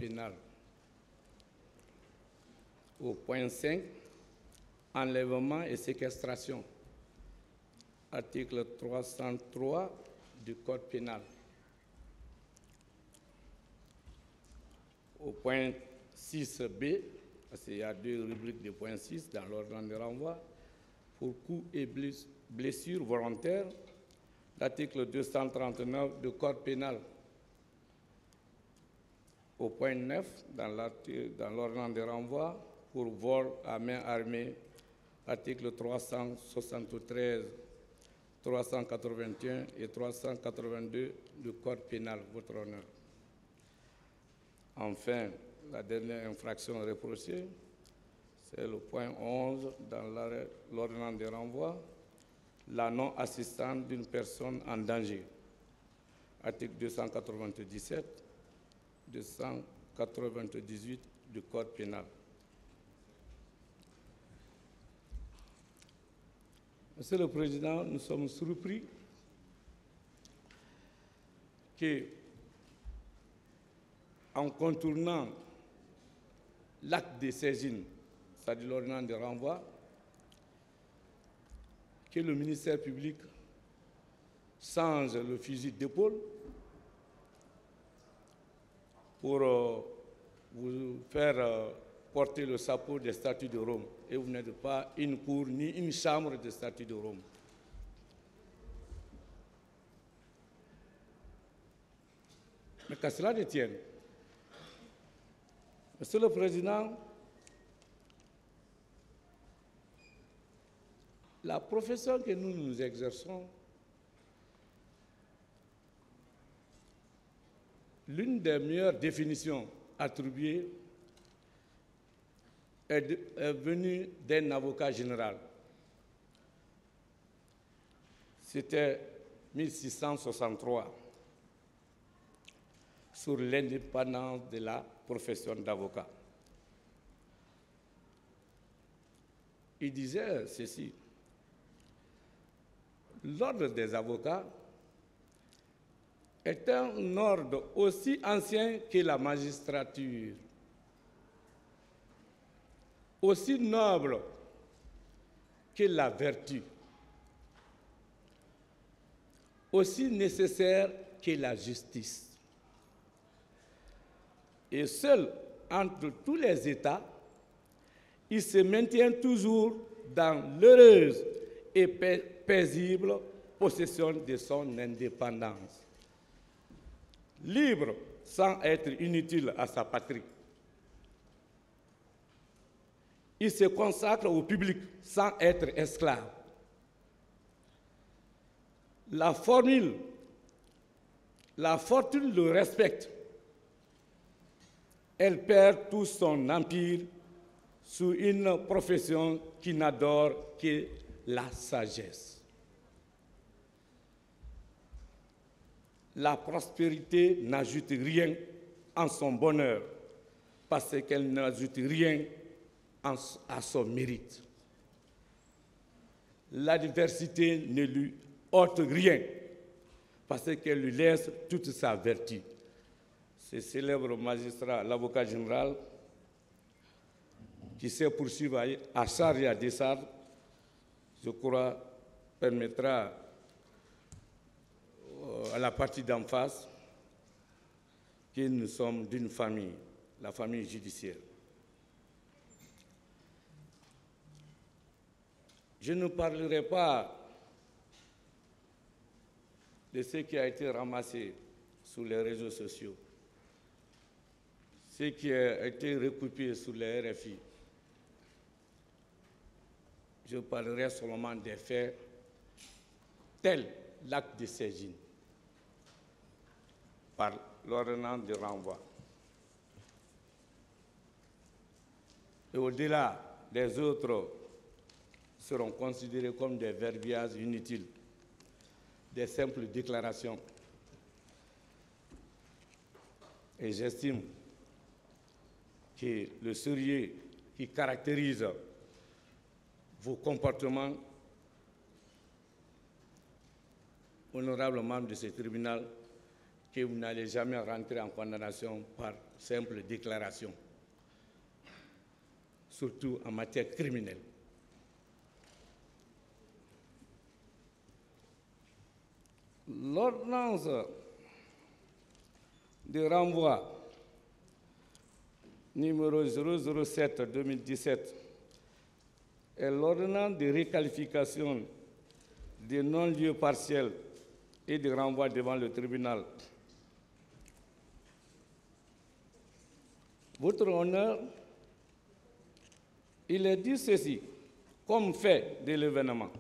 pénal. Au point 5, enlèvement et séquestration. Article 303 du Code pénal. Au point 6b, parce qu'il y a deux rubriques de point 6 dans l'ordre de renvoi, pour coups et blessures volontaires, l'article 239 du Code pénal. Au point 9, dans l'ordre de renvoi, pour vol à main armée, article 373, 381 et 382 du Code pénal, votre honneur. Enfin, la dernière infraction reprochée, c'est le point 11 dans l'ordonnance de renvoi, la non-assistance d'une personne en danger. Article 297, 298 du Code pénal. Monsieur le Président, nous sommes surpris que, en contournant l'acte de saisine, c'est-à-dire l'ordonnance de renvoi, que le ministère public change le fusil d'épaule pour vous faire porter le chapeau des statuts de Rome. Et vous n'êtes pas une cour ni une chambre des statuts de Rome. Mais qu'à cela ne tienne, Monsieur le Président, la profession que nous exerçons, l'une des meilleures définitions attribuées est venue d'un avocat général. C'était 1663, sur l'indépendance de la profession d'avocat. Il disait ceci: l'ordre des avocats est un ordre aussi ancien que la magistrature, aussi noble que la vertu, aussi nécessaire que la justice. Et seul entre tous les États, il se maintient toujours dans l'heureuse et paisible possession de son indépendance, libre sans être inutile à sa patrie. Il se consacre au public sans être esclave. La fortune le respecte. Elle perd tout son empire sous une profession qui n'adore que la sagesse. La prospérité n'ajoute rien en son bonheur parce qu'elle n'ajoute rien à son mérite. L'adversité ne lui ôte rien parce qu'elle lui laisse toute sa vertu. Ce célèbre magistrat, l'avocat général, qui sait poursuivre à charge et à décharge, je crois, permettra à la partie d'en face que nous sommes d'une famille, la famille judiciaire. Je ne parlerai pas de ce qui a été ramassé sur les réseaux sociaux, ce qui a été recoupé sur les RFI. Je parlerai seulement des faits tels l'acte de saisine par l'ordonnance de renvoi. Et au-delà, les autres seront considérés comme des verbiages inutiles, des simples déclarations. Et j'estime que le sérieux qui caractérise vos comportements, honorables membres de ce tribunal, que vous n'allez jamais rentrer en condamnation par simple déclaration, surtout en matière criminelle. L'ordonnance de renvoi numéro 007-2017 est l'ordonnance de réqualification des non-lieux partiels et de renvoi devant le tribunal. Votre Honneur, il est dit ceci, comme fait de l'événement.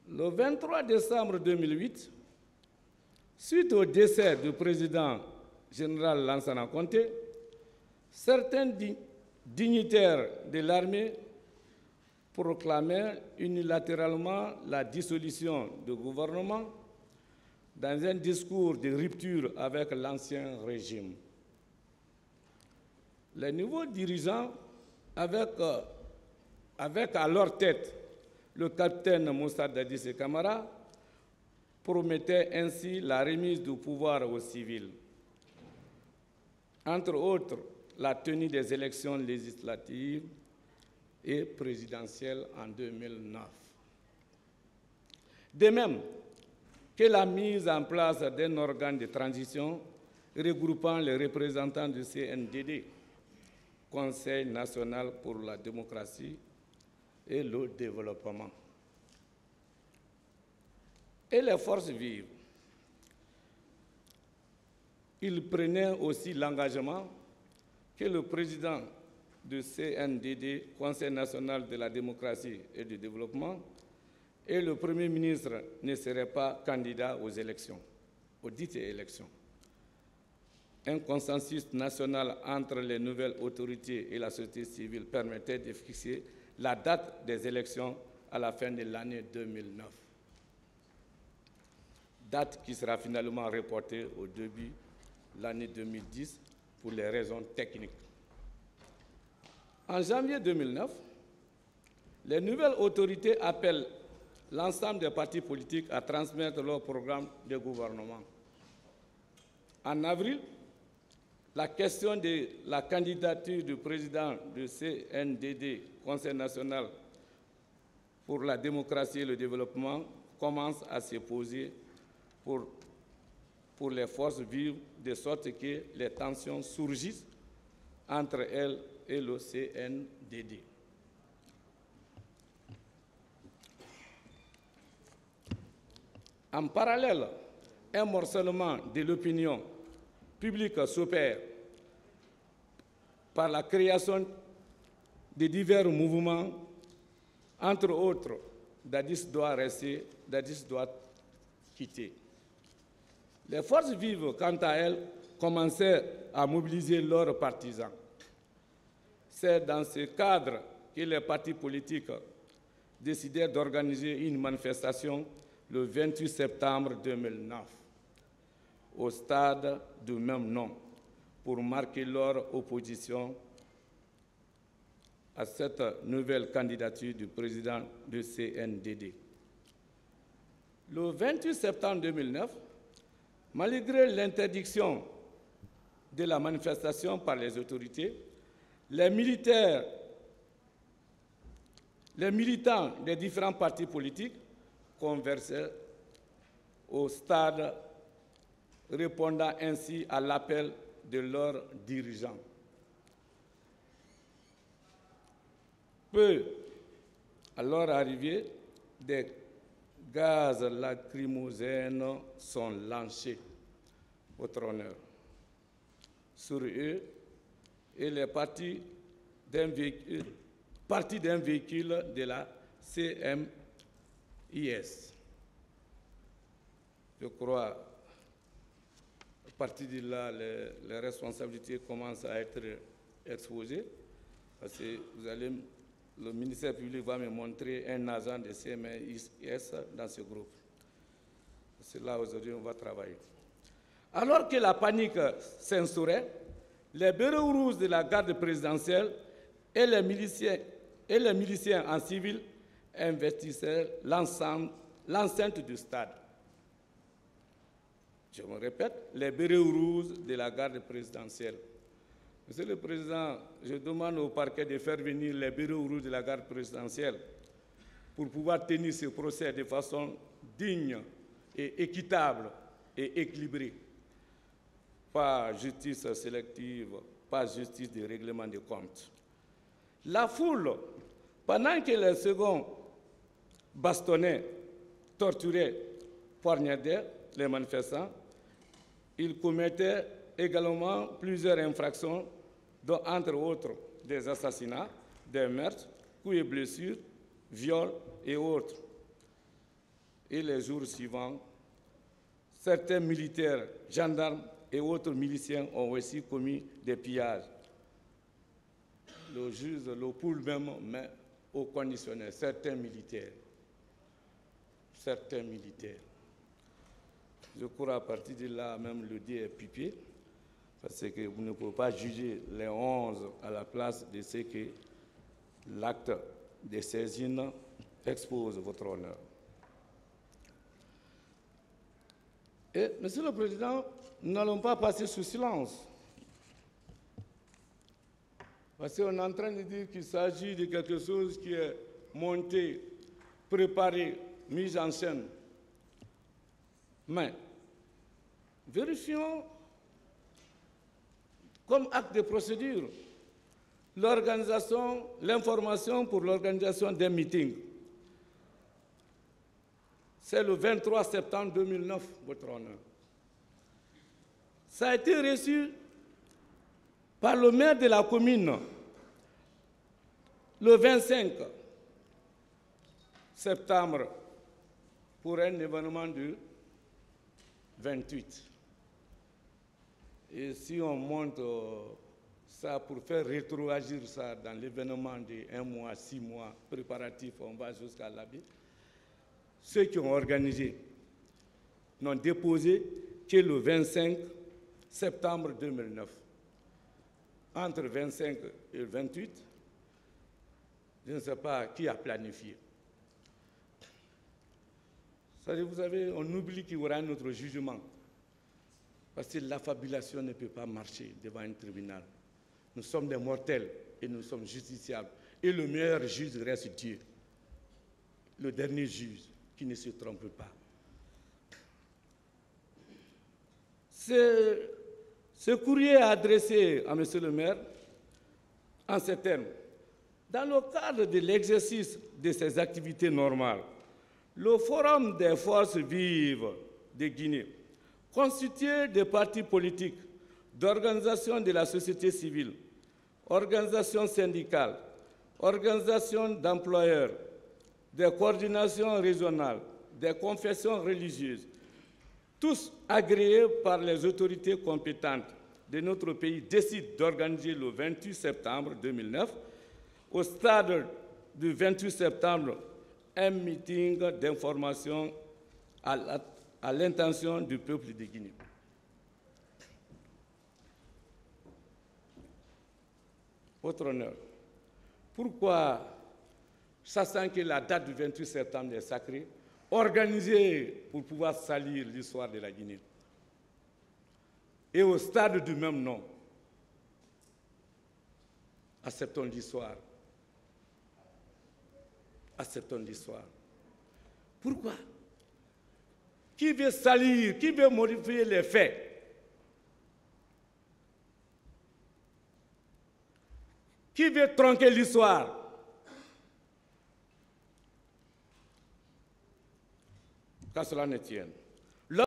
Le 23 décembre 2008, suite au décès du président général Lansana Conté, certains dignitaires de l'armée proclamaient unilatéralement la dissolution du gouvernement dans un discours de rupture avec l'ancien régime. Les nouveaux dirigeants, avec à leur tête le capitaine Moussa Dadis Camara, promettaient ainsi la remise du pouvoir aux civils. Entre autres, la tenue des élections législatives et présidentielles en 2009. De même que la mise en place d'un organe de transition regroupant les représentants du CNDD, Conseil national pour la démocratie et le développement, et les forces vives. Il prenait aussi l'engagement que le président du CNDD, Conseil national de la démocratie et du développement, et le Premier ministre ne seraient pas candidats aux élections, aux dites élections. Un consensus national entre les nouvelles autorités et la société civile permettait de fixer la date des élections à la fin de l'année 2009. Date qui sera finalement reportée au début de l'année 2010 pour les raisons techniques. En janvier 2009, les nouvelles autorités appellent l'ensemble des partis politiques à transmettre leur programme de gouvernement. En avril, la question de la candidature du président du CNDD, Conseil national pour la démocratie et le développement, commence à se poser pour les forces vives, de sorte que les tensions surgissent entre elles et le CNDD. En parallèle, un morcellement de l'opinion publique s'opère par la création de divers mouvements, entre autres, Dadis doit rester, Dadis doit quitter. Les forces vives, quant à elles, commençaient à mobiliser leurs partisans. C'est dans ce cadre que les partis politiques décidèrent d'organiser une manifestation le 28 septembre 2009 au stade du même nom pour marquer leur opposition à cette nouvelle candidature du président du CNDD. Le 28 septembre 2009, malgré l'interdiction de la manifestation par les autorités, les militants des différents partis politiques conversaient au stade, répondant ainsi à l'appel de leurs dirigeants. Peu à leur arrivée, des gaz lacrymogènes sont lancés, votre honneur, sur eux et les parties d'un véhicule de la CMIS. Je crois, à partir de là, les responsabilités commencent à être exposées, parce que le ministère public va me montrer un agent de CMIS dans ce groupe. C'est là aujourd'hui on va travailler. Alors que la panique s'instaurait, les bureaux rouges de la garde présidentielle et les miliciens en civil investissaient l'enceinte du stade. Je me répète, les bérets rouges de la garde présidentielle. Monsieur le Président, je demande au parquet de faire venir les bérets rouges de la garde présidentielle pour pouvoir tenir ce procès de façon digne et équitable et équilibrée. Pas justice sélective, pas justice de règlement des comptes. La foule, pendant que les seconds bastonnaient, torturaient, poignardaient les manifestants, ils commettaient également plusieurs infractions, dont entre autres des assassinats, des meurtres, coups et blessures, viols et autres. Et les jours suivants, certains militaires, gendarmes et autres miliciens ont aussi commis des pillages. Le juge le poule même, mais au conditionnel, certains militaires. Certains militaires. Je crois à partir de là, même le dé est pipier, parce que vous ne pouvez pas juger les 11 à la place de ce que l'acte de saisine expose votre honneur. Et, Monsieur le Président, nous n'allons pas passer sous silence. Parce qu'on est en train de dire qu'il s'agit de quelque chose qui est monté, préparé, mis en scène. Mais vérifions comme acte de procédure l'organisation, l'information pour l'organisation des meetings. C'est le 23 septembre 2009, votre honneur. Ça a été reçu par le maire de la commune le 25 septembre pour un événement du 28. Et si on monte ça pour faire rétroagir ça dans l'événement de 1 mois, 6 mois préparatif, on va jusqu'à l'habit. Ceux qui ont organisé n'ont déposé que le 25 septembre 2009. Entre 25 et 28, je ne sais pas qui a planifié. Vous savez, on oublie qu'il y aura un autre jugement. Parce que l'affabulation ne peut pas marcher devant un tribunal. Nous sommes des mortels et nous sommes justiciables. Et le meilleur juge reste Dieu. Le dernier juge qui ne se trompe pas. Ce courrier est adressé à M. le maire en ces termes. Dans le cadre de l'exercice de ses activités normales, le Forum des forces vives de Guinée, constitué de partis politiques, d'organisations de la société civile, organisations syndicales, organisations d'employeurs, des coordinations régionales, des confessions religieuses, tous agréés par les autorités compétentes de notre pays, décident d'organiser le 28 septembre 2009, au stade du 28 septembre, un meeting d'information à l'intention du peuple de Guinée. Votre honneur, pourquoi, sachant que la date du 28 septembre est sacrée, organiser pour pouvoir salir l'histoire de la Guinée? Et au stade du même nom, acceptons l'histoire. Acceptons l'histoire. Pourquoi? Qui veut salir? Qui veut modifier les faits? Qui veut tronquer l'histoire? Qu'à cela ne tienne.